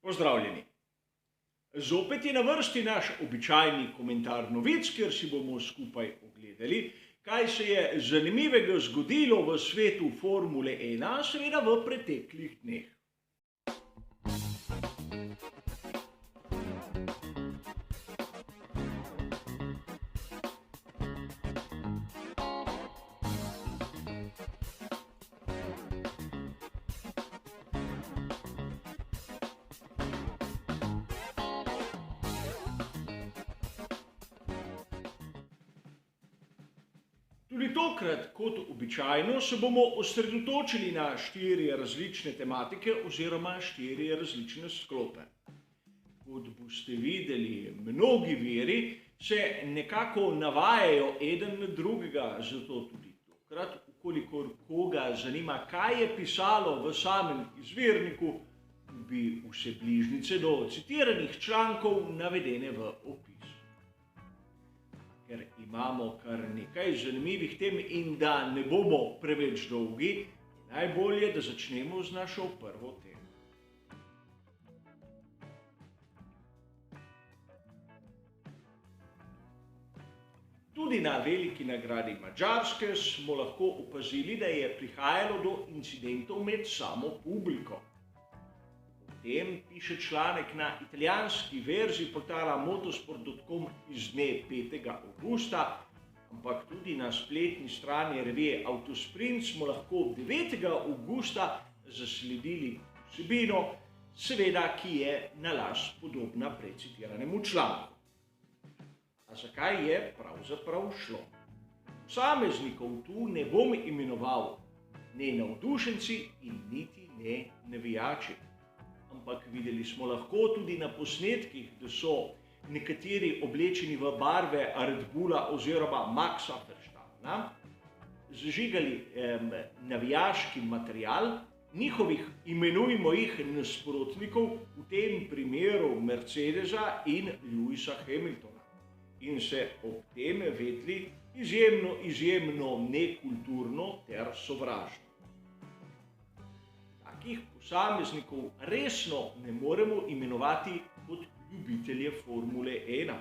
Pozdravljeni. Zopet je na vrsti naš običajni komentar novic, kjer si bomo skupaj ogledali, kaj se je zanimivega zgodilo v svetu Formule 1, seveda v preteklih dneh. Tudi tokrat, kot običajno, se bomo osredotočili na 4 različne tematike oziroma 4 različne sklope. Kot boste videli, mnogi viri se nekako navajajo eden na drugega, zato tudi tokrat, ukolikor koga zanima, kaj je pisalo v samem izvirniku, bi vse bližnjice do citiranih člankov navedene v opisu. Ker imamo kar nekaj zanimivih tem in da ne bomo preveč dolgi, je najbolje, da začnemo z našo prvo temo. Tudi na veliki nagradi Madžarske smo lahko opazili, da je prihajalo do incidentov med samo publiko. O tem piše članek na italijanski verziji portala motosport.com iz dne 5. avgusta, ampak tudi na spletni strani revije Autosprint smo lahko 9. avgusta zasledili vsebino, seveda, ki je na las podobna precitiranemu članku. A zakaj je pravzaprav šlo? Posameznikov tu ne bom imenoval ne navdušenci in niti ne navijači. Ampak videli smo lahko tudi na posnetkih, da so nekateri oblečeni v barve Red Bulla oziroma Maxa Verstappena, zažigali navijaški material njihovih, imenujmo jih, nasprotnikov, v tem primeru Mercedesa in Lewisa Hamiltona, in se ob tem vedli izjemno nekulturno ter sovražno. Takih posameznikov resno ne moremo imenovati kot ljubitelje Formule 1.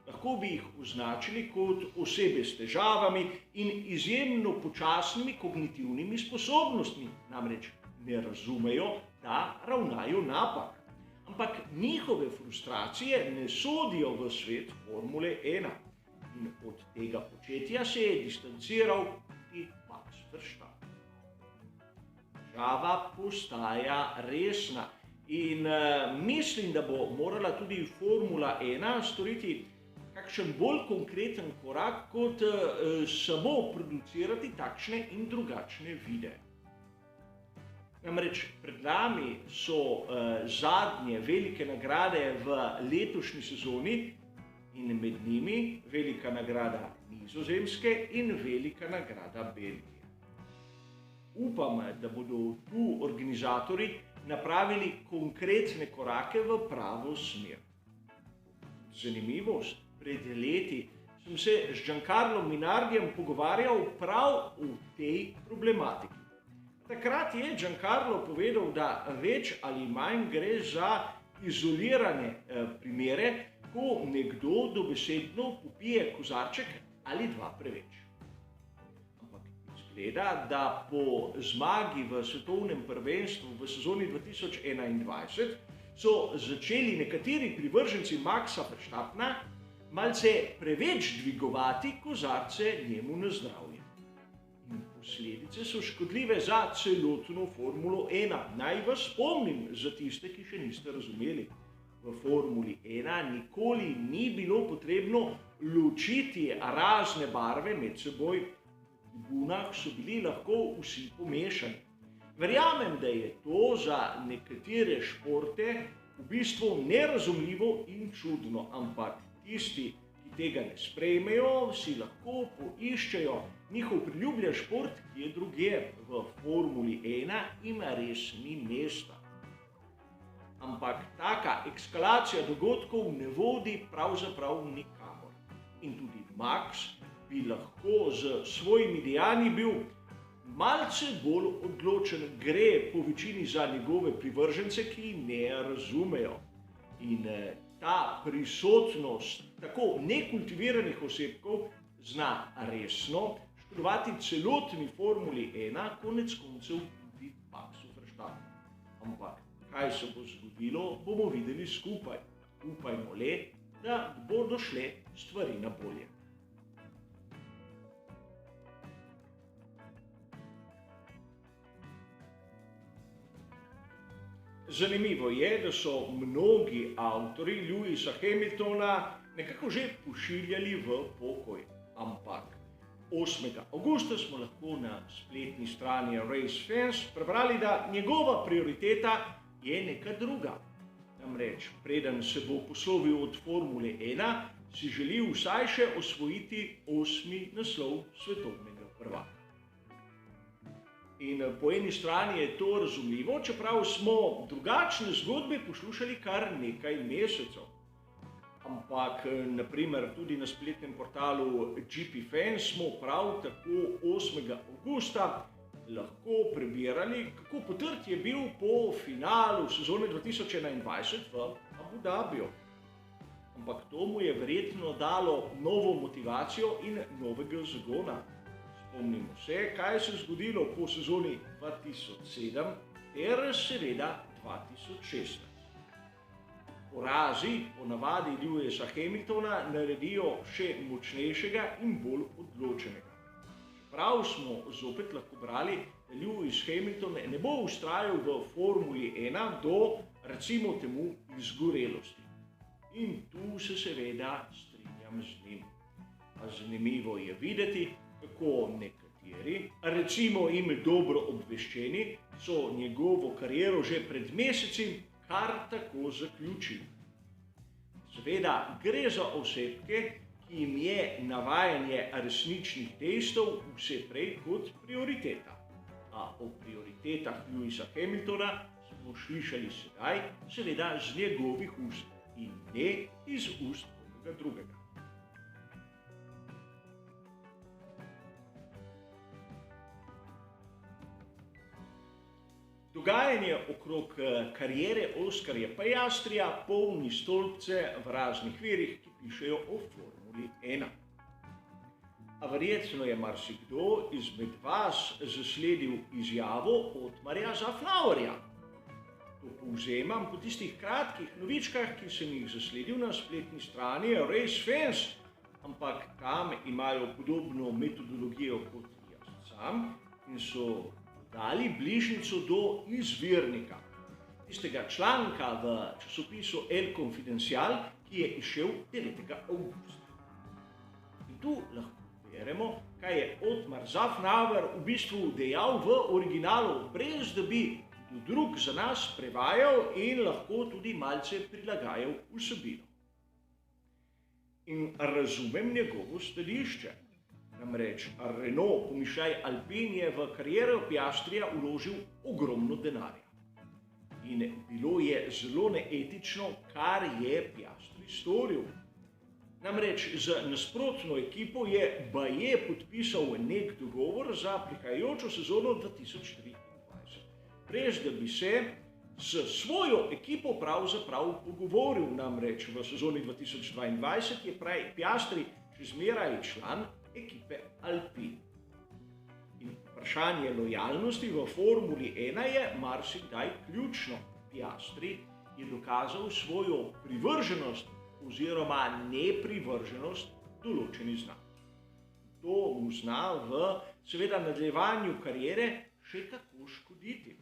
Lahko bi jih označili kot osebe s težavami in izjemno počasnimi kognitivnimi sposobnostmi, namreč ne razumejo, da ravnajo napak. Ampak njihove frustracije ne sodijo v svet Formule 1 in od tega početja se je distanciral tudi Max Verstappen. Težava postaja resna in mislim, da bo morala tudi Formula 1 storiti kakšen bolj konkreten korak, kot samo producirati takšne in drugačne videe. Namreč pred nami so zadnje velike nagrade v letošnji sezoni in med njimi velika nagrada Nizozemske in velika nagrada Belgije. Upam, da bodo tu organizatorji napravili konkretne korake v pravo smer. Zanimivost, pred leti sem se z Giancarlom Minardijem pogovarjal prav o tej problematiki. Takrat je Giancarlo povedal, da več ali manj gre za izolirane primere, ko nekdo dobesedno popije kozarček ali dva preveč. Da po zmagi v svetovnem prvenstvu v sezoni 2021 so začeli nekateri privrženci Maxa Verstappena malce preveč dvigovati kozarce njemu na zdravje. In posledice so škodljive za celotno Formulo 1. Naj vas spomnim, za tiste, ki še niste razumeli, v Formuli 1 nikoli ni bilo potrebno ločiti razne barve med seboj. V tribunah so bili lahko vsi pomešani. Verjamem, da je to za nekatere športe v bistvu nerazumljivo in čudno, ampak tisti, ki tega ne sprejmejo, si lahko poiščejo njihov priljubljen šport kje drugje. V Formuli 1 ima res ni mesta. Ampak taka eskalacija dogodkov ne vodi pravzaprav nikamor. In tudi Max bi lahko z svojimi dejanji bil malce bolj odločen, gre po večini za njegove privržence, ki ne razumejo. In ta prisotnost tako nekultiviranih osebkov zna resno škodovati celotni Formuli 1, konec koncev tudi Maxu Verstappenu. Ampak kaj se bo zgodilo, bomo videli skupaj. Upajmo le, da bodo šle stvari na bolje. Zanimivo je, da so mnogi avtorji Lewisa Hamiltona nekako že pošiljali v pokoj. Ampak 8. avgusta smo lahko na spletni strani Race Fans prebrali, da njegova prioriteta je neka druga. Namreč, preden se bo poslovil od Formule 1, si želi vsaj še osvojiti 8. naslov svetovnega prvaka. In po eni strani je to razumljivo, čeprav smo drugačne zgodbe poslušali kar nekaj mesecev. Ampak, naprimer, tudi na spletnem portalu GP Fans smo prav tako 8. avgusta lahko prebirali, kako potrt je bil po finalu sezone 2021 v Abu Dhabiju. Ampak to mu je verjetno dalo novo motivacijo in novega zagona. Spomnimo se, kaj se je zgodilo po sezoni 2007 ter seveda 2016. Porazi po navadi Lewisa Hamiltona naredijo še močnejšega in bolj odločenega. Čeprav smo zopet lahko brali, da Lewis Hamilton ne bo vztrajal v Formuli 1 do, recimo temu, izgorelosti. In tu se seveda strinjam z njim. A zanimivo je videti, kako nekateri, recimo jim dobro obveščeni, so njegovo kariero že pred meseci kar tako zaključili. Seveda gre za osebke, ki jim je navajanje resničnih dejstev vse prej kot prioriteta. A o prioritetah Lewisa Hamiltona smo slišali sedaj, seveda z njegovih ust in ne iz ust koga drugega. Dogajanje okrog kariere Oskarja Piastrija polni stolpce v raznih virih, ki pišejo o Formuli 1. A verjetno je marsikdo izmed vas zasledil izjavo Otmarja Szafnauerja. To povzemam po tistih kratkih novičkah, ki sem jih zasledil na spletni strani Race Fans, ampak tam imajo podobno metodologijo kot jaz sam in so dali bližnjico do izvirnika, tistega članka v časopisu El Confidencial, ki je izšel 9. avgusta. In tu lahko beremo, kaj je Otmar Szafnauer v bistvu dejal v originalu, brez da bi kdo drug za nas prevajal in lahko tudi malce prilagajal vsebino. In razumem njegovo stališče. Namreč Renault, pomišljaj Alpine, je v kariero Piastrija vložil ogromno denarja. In bilo je zelo neetično, kar je Piastri storil. Namreč z nasprotno ekipo je baje podpisal nek dogovor za prihajajočo sezono 2023, brez da bi se s svojo ekipo pravzaprav pogovoril. Namreč v sezoni 2022 je Piastri še zmeraj član ekipe Alpine. In vprašanje lojalnosti v Formuli 1 je marsikdaj ključno. Piastri je dokazal svojo privrženost oziroma neprivrženost določeni znamki. To mu zna v seveda nadaljevanju kariere še kako škoditi.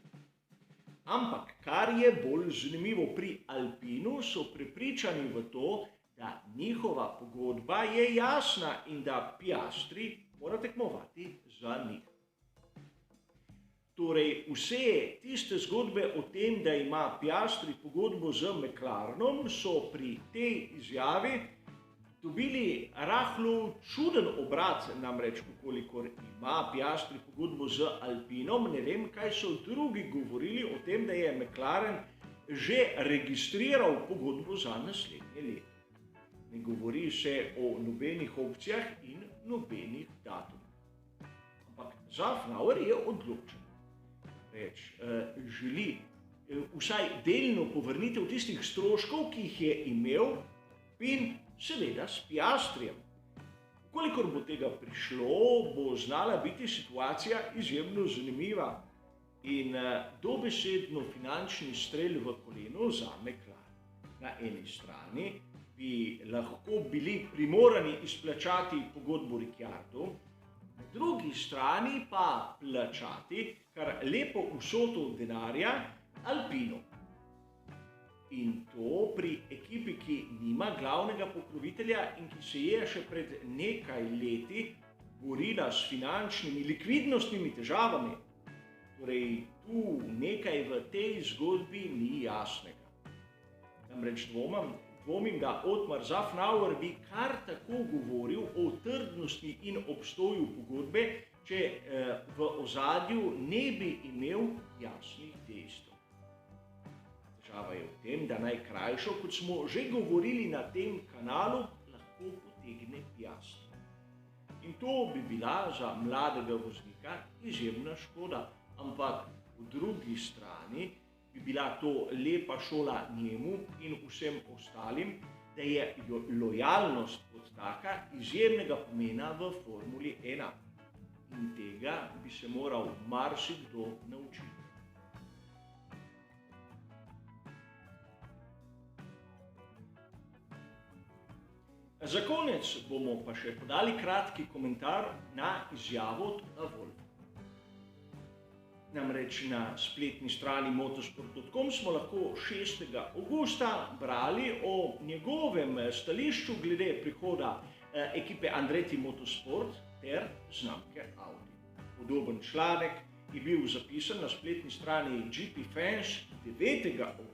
Ampak kar je bolj zanimivo pri Alpinu, so prepričani v to, da njihova pogodba je jasna in da Piastri mora tekmovati za njih. Torej, vse tiste zgodbe o tem, da ima Piastri pogodbo z McLarenom, so pri tej izjavi dobili rahlo čuden obrat. Namreč, kolikor ima Piastri pogodbo z Alpinom, ne vem, kaj so drugi govorili o tem, da je McLaren že registriral pogodbo za naslednje leto. Ne govori se o nobenih opcijah in nobenih datumih. Ampak Zafnauer je odločen. Želi vsaj delno povrnitev tistih stroškov, ki jih je imel, in seveda s Piastrijem. Kolikor bo tega prišlo, bo znala biti situacija izjemno zanimiva in dobesedno finančni strel v koleno za McLaren. Na eni strani bi lahko bili primorani izplačati pogodbo Ricciardu, na drugi strani pa plačati kar lepo vsoto denarja Alpinu. In to pri ekipi, ki nima glavnega pokrovitelja in ki se je še pred nekaj leti borila s finančnimi, likvidnostnimi težavami. Torej, tu nekaj v tej zgodbi ni jasnega. Namreč dvomim, da Otmar Zafnauer bi kar tako govoril o trdnosti in obstoju pogodbe, če v ozadju ne bi imel jasnih dejstev. Težava je v tem, da najkrajšo, kot smo že govorili na tem kanalu, lahko potegne Piastri. In to bi bila za mladega voznika izjemna škoda, ampak po drugi strani bi bila to lepa šola njemu in vsem ostalim, da je lojalnost kot taka izjemnega pomena v Formuli 1. In tega bi se moral marsikdo naučiti. Za konec bomo pa še podali kratki komentar na izjavo Tota Wolffa. Namreč na spletni strani motorsport.com smo lahko 6. avgusta brali o njegovem stališču glede prihoda ekipe Andretti Motorsport ter znamke Audi. Podoben članek je bil zapisan na spletni strani GP Fans 9. avgusta.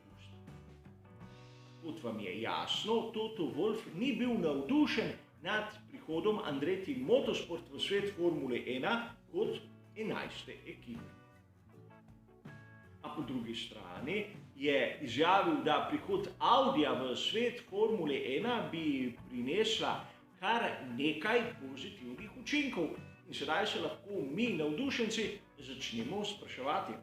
Kot vam je jasno, Toto Wolff ni bil navdušen nad prihodom Andretti Motorsport v svet Formule 1 kot 11. ekipe. A po drugi strani je izjavil, da prihod Audija v svet Formule 1 bi prinesla kar nekaj pozitivnih učinkov. In sedaj se lahko mi, navdušenci, začnemo spraševati,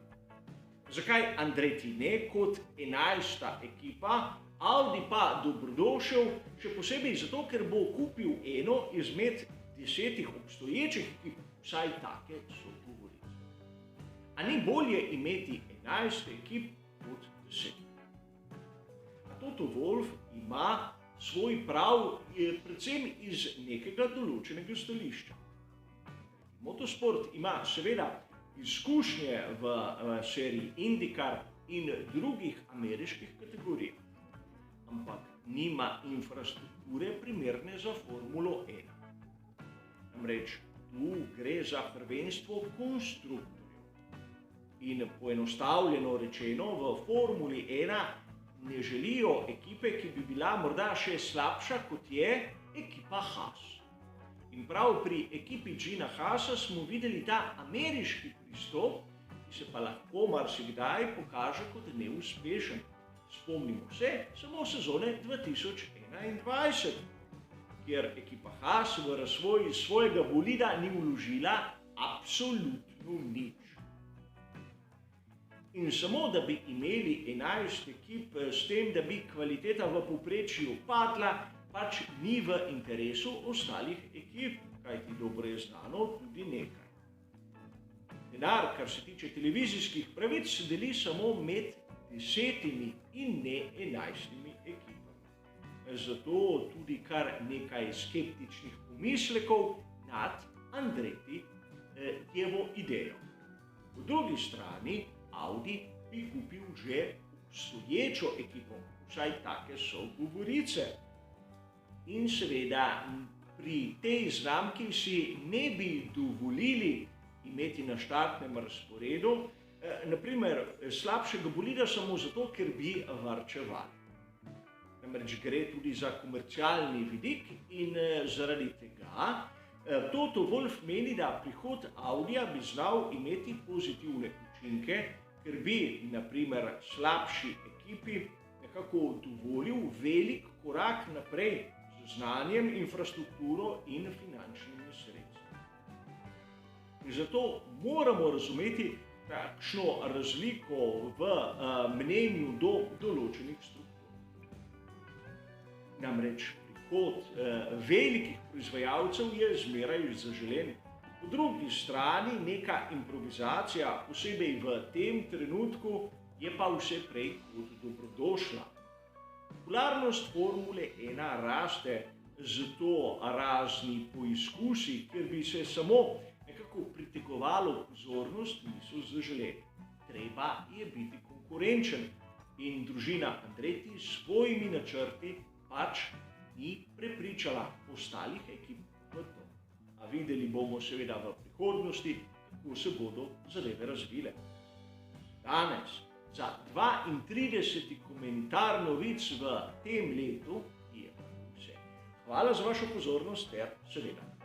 zakaj Andretti ne kot 11. ekipa, Audi pa dobrodošel, še posebej zato, ker bo kupil eno izmed 10 obstoječih ekip, vsaj take so govorice. A ni bolje imeti 11 ekip kot 10? Toto Wolff ima svoj prav predvsem iz nekega določenega stališča. Motorsport ima seveda izkušnje v seriji IndyCar in drugih ameriških kategorijah, ampak nima infrastrukture primerne za Formulo 1. Namreč tu gre za prvenstvo konstruktorjev. In poenostavljeno rečeno, v Formuli 1 ne želijo ekipe, ki bi bila morda še slabša, kot je ekipa Haas. In prav pri ekipi Gina Haasa smo videli ta ameriški pristop, ki se pa lahko marsikdaj pokaže kot neuspešen. Spomnimo se samo sezone 2021, kjer ekipa Haas v razvoj svojega bolida ni vložila absolutno nič. In samo da bi imeli 11 ekip s tem, da bi kvaliteta v povprečju padla, pač ni v interesu ostalih ekip, kajti dobro je znano tudi nekaj. Denar, kar se tiče televizijskih pravic, se deli samo med 10 in ne 11 ekipami. Zato tudi kar nekaj skeptičnih pomislekov nad Andrettijevo idejo. Po drugi strani Audi bi kupil že obstoječo ekipo, vsaj take so govorice. In seveda pri tej znamki si ne bi dovolili imeti na štartnem razporedu naprimer slabšega bolida samo zato, ker bi varčevali. Namreč gre tudi za komercialni vidik in zaradi tega Toto Wolff meni, da prihod Audija bi znal imeti pozitivne učinke, ker bi, naprimer, slabši ekipi nekako dovolil velik korak naprej z znanjem, infrastrukturo in finančnimi sredstvi. In zato moramo razumeti takšno razliko v mnenju do določenih struktur. Namreč prihod velikih proizvajalcev je zmeraj zaželen. Po drugi strani neka improvizacija, posebej v tem trenutku, je pa vse prej kot dobrodošla. Popularnost Formule 1 raste, zato razni poizkusi, kjer bi se samo nekako pritegovalo pozornost, niso zaželeni. Treba je biti konkurenčen in družina Andretti s svojimi načrti pač ni prepričala ostalih ekip v to. A videli bomo seveda v prihodnosti, kako se bodo zadeve razvile. Danes za 32. komentar novic v tem letu je vse. Hvala za vašo pozornost ter seveda